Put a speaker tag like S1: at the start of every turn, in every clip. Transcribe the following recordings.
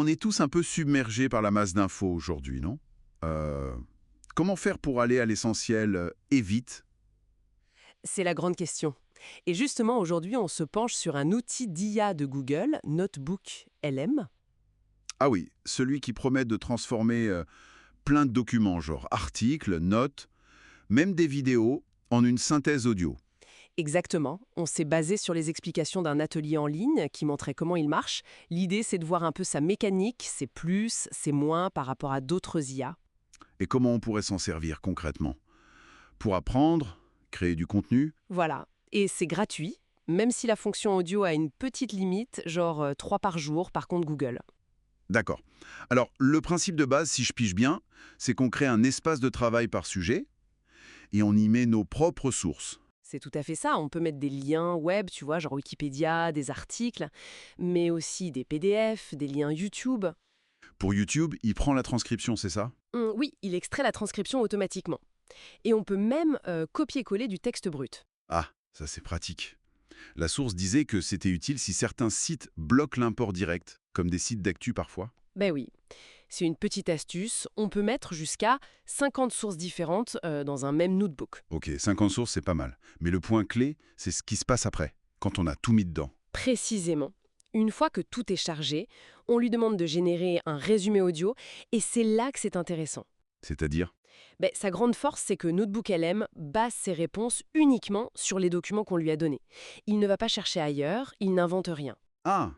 S1: On est tous un peu submergés par la masse d'infos aujourd'hui, non? Euh, Comment faire pour aller à l'essentiel et vite?
S2: C'est la grande question. Et justement, aujourd'hui, on se penche sur un outil d'IA de Google, Notebook LM.
S1: Ah oui, celui qui promet de transformer plein de documents, genre articles, notes, même des vidéos, en une synthèse audio.
S2: Exactement. On s'est basé sur les explications d'un atelier en ligne qui montrait comment il marche. L'idée, c'est de voir un peu sa mécanique, ses plus, ses moins par rapport à d'autres IA.
S1: Et comment on pourrait s'en servir concrètement? Pour apprendre, créer du contenu?
S2: Voilà. Et c'est gratuit, même si la fonction audio a une petite limite, genre 3 par jour par compte Google.
S1: D'accord. Alors, le principe de base, si je pige bien, c'est qu'on crée un espace de travail par sujet et on y met nos propres sources.
S2: C'est tout à fait ça. On peut mettre des liens web, tu vois, genre Wikipédia, des articles, mais aussi des PDF, des liens YouTube.
S1: Pour YouTube, il prend la transcription, c'est ça?
S2: Oui, il extrait la transcription automatiquement. Et on peut même copier-coller du texte brut.
S1: Ah, ça c'est pratique. La source disait que c'était utile si certains sites bloquent l'import direct, comme des sites d'actu parfois.
S2: Ben oui, c'est une petite astuce. On peut mettre jusqu'à 50 sources différentes dans un même notebook.
S1: Ok, 50 sources, c'est pas mal. Mais le point clé, c'est ce qui se passe après, quand on a tout mis dedans.
S2: Précisément. Une fois que tout est chargé, on lui demande de générer un résumé audio, et c'est là que c'est intéressant.
S1: C'est-à-dire?
S2: Sa grande force, c'est que Notebook LM base ses réponses uniquement sur les documents qu'on lui a donnés. Il ne va pas chercher ailleurs, il n'invente rien.
S1: Ah,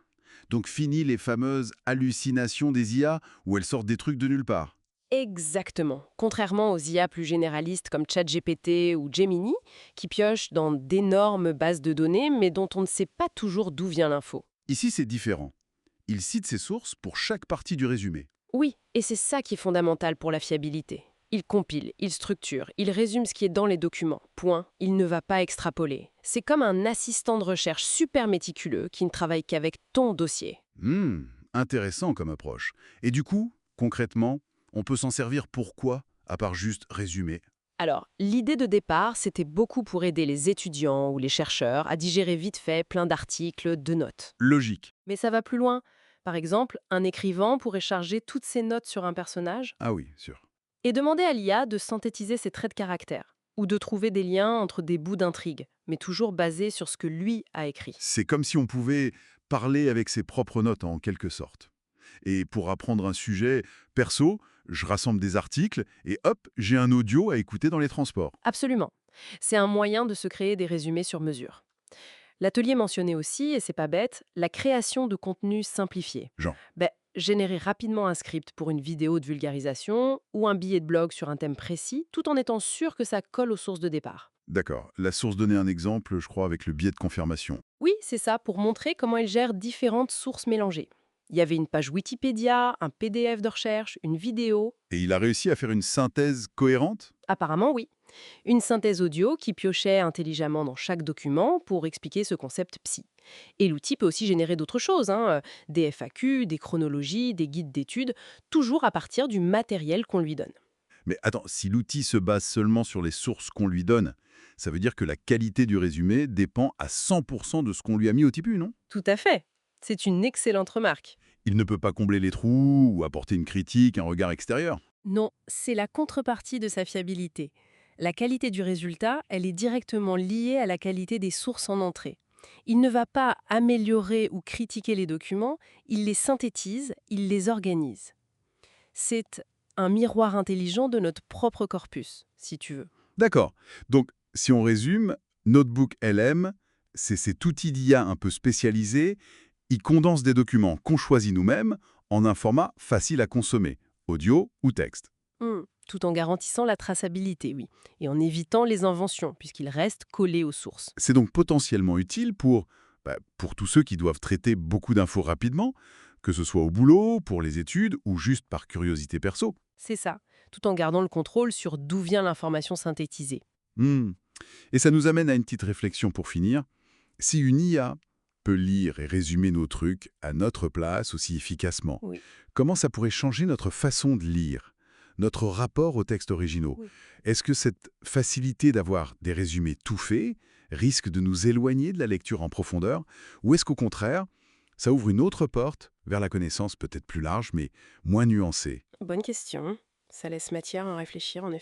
S1: donc fini les fameuses hallucinations des IA où elles sortent des trucs de nulle part.
S2: Exactement. Contrairement aux IA plus généralistes comme ChatGPT ou Gemini, qui piochent dans d'énormes bases de données, mais dont on ne sait pas toujours d'où vient l'info.
S1: Ici, c'est différent. Il cite ses sources pour chaque partie du résumé.
S2: Oui, et c'est ça qui est fondamental pour la fiabilité. Il compile, il structure, il résume ce qui est dans les documents. Point. Il ne va pas extrapoler. C'est comme un assistant de recherche super méticuleux qui ne travaille qu'avec ton dossier.
S1: Hmm, intéressant comme approche. Et du coup, concrètement, on peut s'en servir pour quoi, à part juste résumer?
S2: Alors, l'idée de départ, c'était beaucoup pour aider les étudiants ou les chercheurs à digérer vite fait plein d'articles, de notes.
S1: Logique.
S2: Mais ça va plus loin. Par exemple, un écrivain pourrait charger toutes ses notes sur un personnage
S1: Ah oui, sûr.
S2: et demander à l'IA de synthétiser ses traits de caractère ou de trouver des liens entre des bouts d'intrigue, mais toujours basés sur ce que lui a écrit.
S1: C'est comme si on pouvait parler avec ses propres notes en quelque sorte. Et pour apprendre un sujet perso, je rassemble des articles et hop, j'ai un audio à écouter dans les transports.
S2: Absolument. C'est un moyen de se créer des résumés sur mesure. L'atelier mentionnait aussi, et c'est pas bête, la création de contenu simplifié.
S1: Jean.
S2: Générer rapidement un script pour une vidéo de vulgarisation ou un billet de blog sur un thème précis, tout en étant sûr que ça colle aux sources de départ.
S1: D'accord. La source donnait un exemple, je crois, avec le biais de confirmation.
S2: Oui, c'est ça, pour montrer comment elle gère différentes sources mélangées. Il y avait une page Wikipédia, un PDF de recherche, une vidéo.
S1: Et il a réussi à faire une synthèse cohérente?
S2: Apparemment, oui. Une synthèse audio qui piochait intelligemment dans chaque document pour expliquer ce concept psy. Et l'outil peut aussi générer d'autres choses, des FAQ, des chronologies, des guides d'études, toujours à partir du matériel qu'on lui donne.
S1: Mais attends, si l'outil se base seulement sur les sources qu'on lui donne, ça veut dire que la qualité du résumé dépend à 100% de ce qu'on lui a mis au tipu, non?
S2: Tout à fait. C'est une excellente remarque.
S1: Il ne peut pas combler les trous ou apporter une critique, un regard extérieur.
S2: Non, c'est la contrepartie de sa fiabilité. La qualité du résultat, elle est directement liée à la qualité des sources en entrée. Il ne va pas améliorer ou critiquer les documents, il les synthétise, il les organise. C'est un miroir intelligent de notre propre corpus, si tu veux.
S1: D'accord. Donc, si on résume, Notebook LM, c'est cet outil d'IA un peu spécialisé. Il condense des documents qu'on choisit nous-mêmes en un format facile à consommer, audio ou texte.
S2: Tout en garantissant la traçabilité, oui, et en évitant les inventions, puisqu'il reste collé aux sources.
S1: C'est donc potentiellement utile pour tous ceux qui doivent traiter beaucoup d'infos rapidement, que ce soit au boulot, pour les études ou juste par curiosité perso.
S2: C'est ça, tout en gardant le contrôle sur d'où vient l'information synthétisée.
S1: Hmm. Et ça nous amène à une petite réflexion pour finir. Si une IA peut lire et résumer nos trucs à notre place aussi efficacement,
S2: Oui.
S1: comment ça pourrait changer notre façon de lire, notre rapport aux textes originaux?
S2: Oui.
S1: Est-ce que cette facilité d'avoir des résumés tout faits risque de nous éloigner de la lecture en profondeur? Ou est-ce qu'au contraire, Ça ouvre une autre porte vers la connaissance peut-être plus large, mais moins nuancée.
S2: Bonne question. Ça laisse matière à réfléchir, en effet.